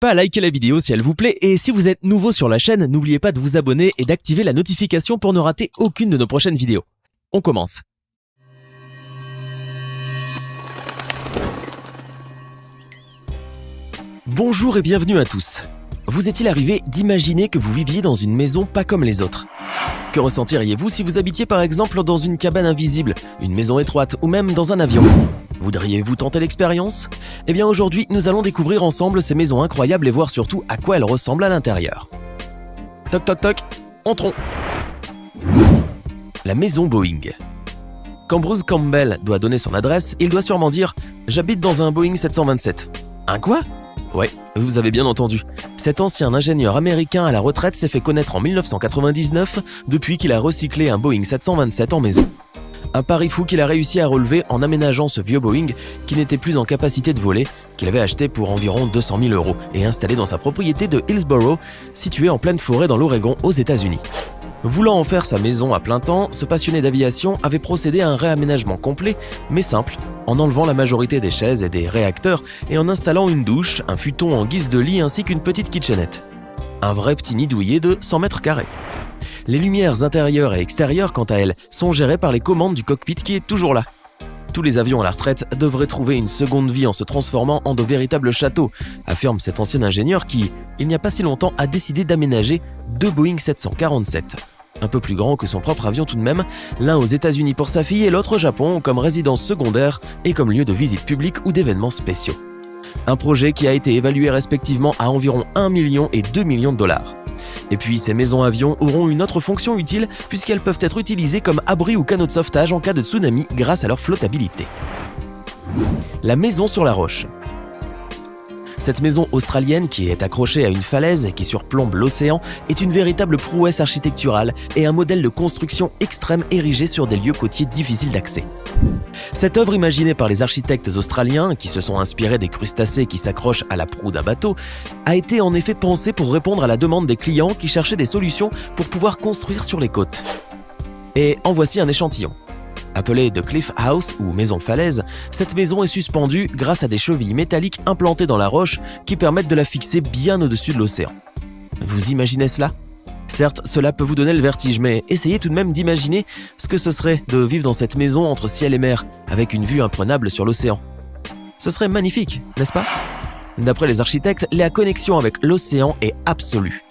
pas à liker la vidéo si elle vous plaît, et si vous êtes nouveau sur la chaîne, n'oubliez pas de vous abonner et d'activer la notification pour ne rater aucune de nos prochaines vidéos. On commence. Bonjour et bienvenue à tous. Vous est-il arrivé d'imaginer que vous viviez dans une maison pas comme les autres ? Que ressentiriez-vous si vous habitiez par exemple dans une cabane invisible, une maison étroite ou même dans un avion ? Voudriez-vous tenter l'expérience ? Eh bien aujourd'hui, nous allons découvrir ensemble ces maisons incroyables et voir surtout à quoi elles ressemblent à l'intérieur. Toc toc toc, entrons. La maison Boeing. Quand Bruce Campbell doit donner son adresse, il doit sûrement dire « J'habite dans un Boeing 727 ». Un quoi ? Ouais, vous avez bien entendu. Cet ancien ingénieur américain à la retraite s'est fait connaître en 1999 depuis qu'il a recyclé un Boeing 727 en maison. Un pari fou qu'il a réussi à relever en aménageant ce vieux Boeing qui n'était plus en capacité de voler, qu'il avait acheté pour environ 200 000 € et installé dans sa propriété de Hillsborough, située en pleine forêt dans l'Oregon aux États-Unis. Voulant en faire sa maison à plein temps, ce passionné d'aviation avait procédé à un réaménagement complet, mais simple, en enlevant la majorité des chaises et des réacteurs et en installant une douche, un futon en guise de lit ainsi qu'une petite kitchenette. Un vrai petit nid douillet de 100 mètres carrés. Les lumières intérieures et extérieures, quant à elles, sont gérées par les commandes du cockpit qui est toujours là. Tous les avions à la retraite devraient trouver une seconde vie en se transformant en de véritables châteaux, affirme cet ancien ingénieur qui, il n'y a pas si longtemps, a décidé d'aménager deux Boeing 747. Un peu plus grand que son propre avion tout de même, l'un aux États-Unis pour sa fille et l'autre au Japon comme résidence secondaire et comme lieu de visite publique ou d'événements spéciaux. Un projet qui a été évalué respectivement à environ 1 million et 2 millions de dollars. Et puis ces maisons-avions auront une autre fonction utile puisqu'elles peuvent être utilisées comme abri ou canot de sauvetage en cas de tsunami grâce à leur flottabilité. La maison sur la roche. Cette maison australienne qui est accrochée à une falaise et qui surplombe l'océan est une véritable prouesse architecturale et un modèle de construction extrême érigé sur des lieux côtiers difficiles d'accès. Cette œuvre imaginée par les architectes australiens, qui se sont inspirés des crustacés qui s'accrochent à la proue d'un bateau, a été en effet pensée pour répondre à la demande des clients qui cherchaient des solutions pour pouvoir construire sur les côtes. Et en voici un échantillon. Appelée The Cliff House ou maison falaise, cette maison est suspendue grâce à des chevilles métalliques implantées dans la roche qui permettent de la fixer bien au-dessus de l'océan. Vous imaginez cela ? Certes, cela peut vous donner le vertige, mais essayez tout de même d'imaginer ce que ce serait de vivre dans cette maison entre ciel et mer, avec une vue imprenable sur l'océan. Ce serait magnifique, n'est-ce pas ? D'après les architectes, la connexion avec l'océan est absolue.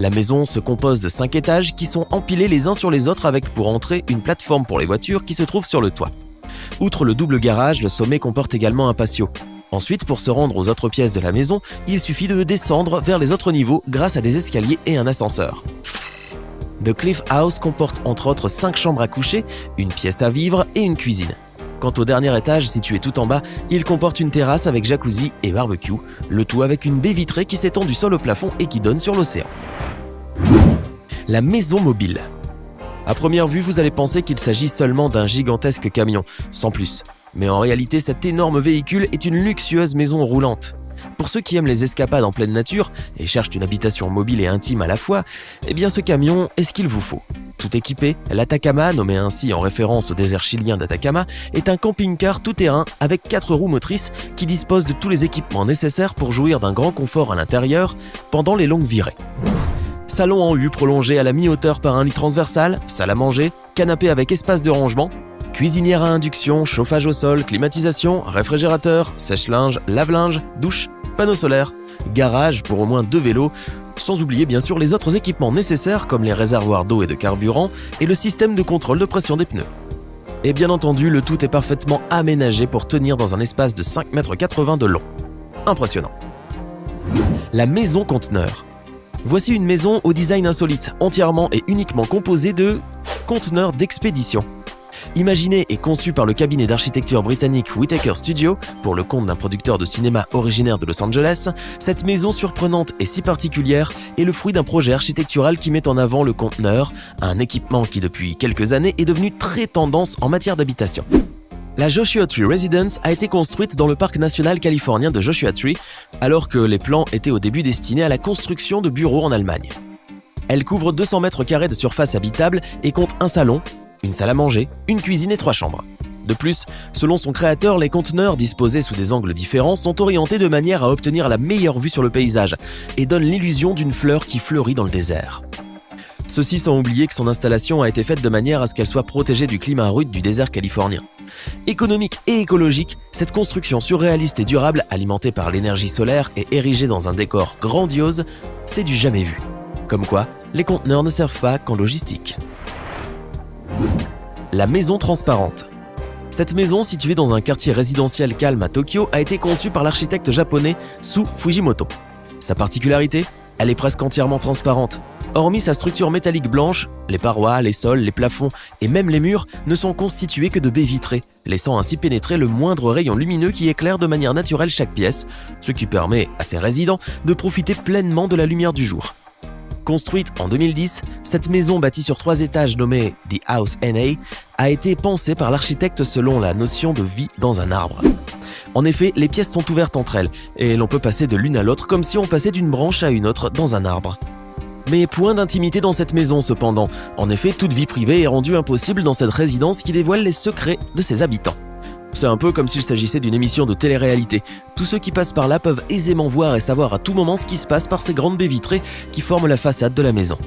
La maison se compose de 5 étages qui sont empilés les uns sur les autres avec pour entrée une plateforme pour les voitures qui se trouve sur le toit. Outre le double garage, le sommet comporte également un patio. Ensuite, pour se rendre aux autres pièces de la maison, il suffit de descendre vers les autres niveaux grâce à des escaliers et un ascenseur. The Cliff House comporte entre autres 5 chambres à coucher, une pièce à vivre et une cuisine. Quant au dernier étage, situé tout en bas, il comporte une terrasse avec jacuzzi et barbecue, le tout avec une baie vitrée qui s'étend du sol au plafond et qui donne sur l'océan. La maison mobile. À première vue, vous allez penser qu'il s'agit seulement d'un gigantesque camion, sans plus. Mais en réalité, cet énorme véhicule est une luxueuse maison roulante. Pour ceux qui aiment les escapades en pleine nature et cherchent une habitation mobile et intime à la fois, eh bien ce camion est ce qu'il vous faut. Tout équipé, l'Atacama, nommé ainsi en référence au désert chilien d'Atacama, est un camping-car tout-terrain avec 4 roues motrices qui dispose de tous les équipements nécessaires pour jouir d'un grand confort à l'intérieur pendant les longues virées. Salon en U prolongé à la mi-hauteur par un lit transversal, salle à manger, canapé avec espace de rangement, cuisinière à induction, chauffage au sol, climatisation, réfrigérateur, sèche-linge, lave-linge, douche, panneau solaire, garage pour au moins 2 vélos, sans oublier bien sûr les autres équipements nécessaires comme les réservoirs d'eau et de carburant et le système de contrôle de pression des pneus. Et bien entendu, le tout est parfaitement aménagé pour tenir dans un espace de 5,80 m de long. Impressionnant. La maison conteneur. Voici une maison au design insolite, entièrement et uniquement composée de conteneurs d'expédition. Imaginée et conçue par le cabinet d'architecture britannique Whittaker Studio, pour le compte d'un producteur de cinéma originaire de Los Angeles, cette maison surprenante et si particulière est le fruit d'un projet architectural qui met en avant le conteneur, un équipement qui depuis quelques années est devenu très tendance en matière d'habitation. La Joshua Tree Residence a été construite dans le parc national californien de Joshua Tree, alors que les plans étaient au début destinés à la construction de bureaux en Allemagne. Elle couvre 200 mètres carrés de surface habitable et compte un salon, une salle à manger, une cuisine et 3 chambres. De plus, selon son créateur, les conteneurs disposés sous des angles différents sont orientés de manière à obtenir la meilleure vue sur le paysage et donnent l'illusion d'une fleur qui fleurit dans le désert. Ceci sans oublier que son installation a été faite de manière à ce qu'elle soit protégée du climat rude du désert californien. Économique et écologique, cette construction surréaliste et durable, alimentée par l'énergie solaire et érigée dans un décor grandiose, c'est du jamais vu. Comme quoi, les conteneurs ne servent pas qu'en logistique. La maison transparente. Cette maison, située dans un quartier résidentiel calme à Tokyo, a été conçue par l'architecte japonais Su Fujimoto. Sa particularité, elle est presque entièrement transparente. Hormis sa structure métallique blanche, les parois, les sols, les plafonds et même les murs ne sont constitués que de baies vitrées, laissant ainsi pénétrer le moindre rayon lumineux qui éclaire de manière naturelle chaque pièce, ce qui permet à ses résidents de profiter pleinement de la lumière du jour. Construite en 2010, cette maison bâtie sur 3 étages nommée The House NA a été pensée par l'architecte selon la notion de vie dans un arbre. En effet, les pièces sont ouvertes entre elles et l'on peut passer de l'une à l'autre comme si on passait d'une branche à une autre dans un arbre. Mais point d'intimité dans cette maison cependant. En effet, toute vie privée est rendue impossible dans cette résidence qui dévoile les secrets de ses habitants. C'est un peu comme s'il s'agissait d'une émission de télé-réalité. Tous ceux qui passent par là peuvent aisément voir et savoir à tout moment ce qui se passe par ces grandes baies vitrées qui forment la façade de la maison.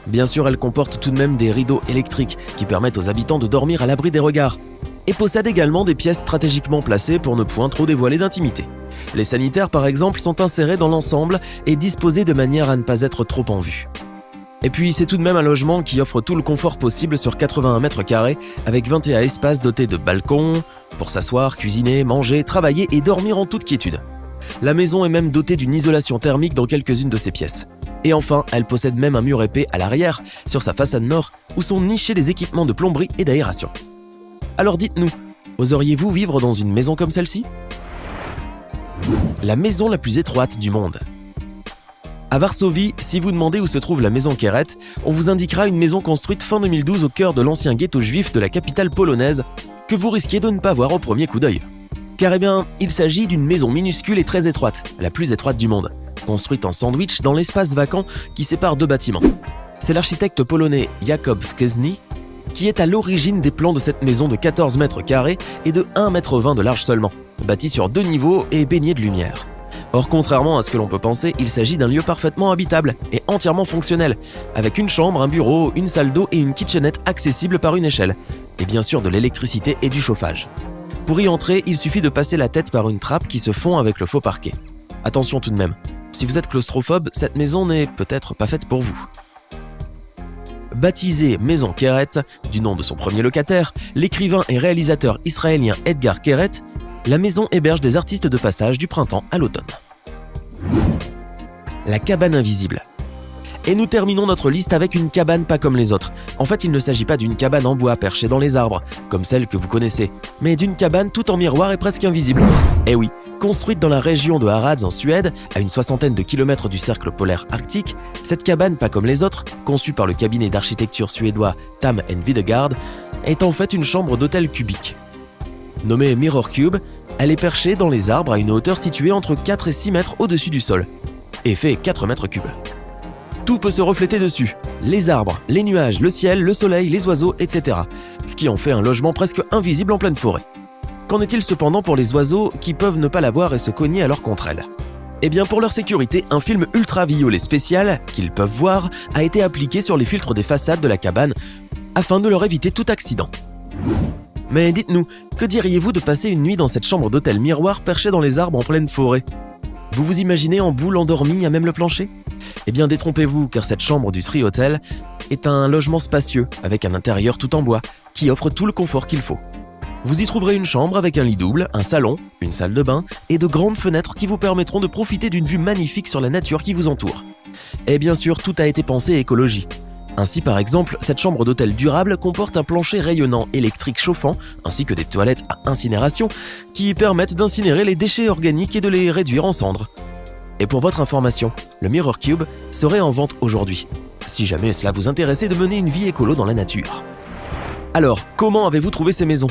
Bien sûr, elle comporte tout de même des rideaux électriques qui permettent aux habitants de dormir à l'abri des regards. Et possède également des pièces stratégiquement placées pour ne point trop dévoiler d'intimité. Les sanitaires, par exemple, sont insérés dans l'ensemble et disposés de manière à ne pas être trop en vue. Et puis, c'est tout de même un logement qui offre tout le confort possible sur 81 mètres carrés, avec 21 espaces dotés de balcons, pour s'asseoir, cuisiner, manger, travailler et dormir en toute quiétude. La maison est même dotée d'une isolation thermique dans quelques-unes de ses pièces. Et enfin, elle possède même un mur épais à l'arrière, sur sa façade nord, où sont nichés les équipements de plomberie et d'aération. Alors dites-nous, oseriez-vous vivre dans une maison comme celle-ci ? La maison la plus étroite du monde. À Varsovie, si vous demandez où se trouve la maison Keret, on vous indiquera une maison construite fin 2012 au cœur de l'ancien ghetto juif de la capitale polonaise, que vous risquez de ne pas voir au premier coup d'œil. Car il s'agit d'une maison minuscule et très étroite, la plus étroite du monde, construite en sandwich dans l'espace vacant qui sépare 2 bâtiments. C'est l'architecte polonais Jakub Szczesny qui est à l'origine des plans de cette maison de 14 mètres carrés et de 1,20 m de large seulement, bâtie sur 2 niveaux et baignée de lumière. Or, contrairement à ce que l'on peut penser, il s'agit d'un lieu parfaitement habitable et entièrement fonctionnel, avec une chambre, un bureau, une salle d'eau et une kitchenette accessible par une échelle, et bien sûr de l'électricité et du chauffage. Pour y entrer, il suffit de passer la tête par une trappe qui se fond avec le faux parquet. Attention tout de même, si vous êtes claustrophobe, cette maison n'est peut-être pas faite pour vous. Baptisée Maison Keret, du nom de son premier locataire, l'écrivain et réalisateur israélien Edgar Keret, la maison héberge des artistes de passage du printemps à l'automne. La cabane invisible. Et nous terminons notre liste avec une cabane pas comme les autres. En fait, il ne s'agit pas d'une cabane en bois perchée dans les arbres, comme celle que vous connaissez, mais d'une cabane tout en miroir et presque invisible. Eh oui, construite dans la région de Harads en Suède, à une 60aine de kilomètres du cercle polaire arctique, cette cabane pas comme les autres, conçue par le cabinet d'architecture suédois Tam & Videgaard, est en fait une chambre d'hôtel cubique. Nommée Mirror Cube, elle est perchée dans les arbres à une hauteur située entre 4 et 6 mètres au-dessus du sol, et fait 4 mètres cubes. Tout peut se refléter dessus, les arbres, les nuages, le ciel, le soleil, les oiseaux, etc. Ce qui en fait un logement presque invisible en pleine forêt. Qu'en est-il cependant pour les oiseaux qui peuvent ne pas la voir et se cogner alors contre elle ? Eh bien pour leur sécurité, un film ultraviolet spécial, qu'ils peuvent voir, a été appliqué sur les filtres des façades de la cabane afin de leur éviter tout accident. Mais dites-nous, que diriez-vous de passer une nuit dans cette chambre d'hôtel miroir perchée dans les arbres en pleine forêt ? Vous vous imaginez en boule endormie à même le plancher ? Eh bien détrompez-vous, car cette chambre du Tree Hotel est un logement spacieux, avec un intérieur tout en bois, qui offre tout le confort qu'il faut. Vous y trouverez une chambre avec un lit double, un salon, une salle de bain et de grandes fenêtres qui vous permettront de profiter d'une vue magnifique sur la nature qui vous entoure. Et bien sûr, tout a été pensé écologie. Ainsi, par exemple, cette chambre d'hôtel durable comporte un plancher rayonnant électrique chauffant, ainsi que des toilettes à incinération, qui permettent d'incinérer les déchets organiques et de les réduire en cendres. Et pour votre information, le Mirror Cube serait en vente aujourd'hui, si jamais cela vous intéressait de mener une vie écolo dans la nature. Alors, comment avez-vous trouvé ces maisons ?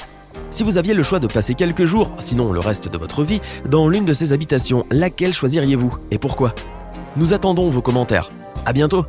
Si vous aviez le choix de passer quelques jours, sinon le reste de votre vie, dans l'une de ces habitations, laquelle choisiriez-vous et pourquoi ? Nous attendons vos commentaires. À bientôt !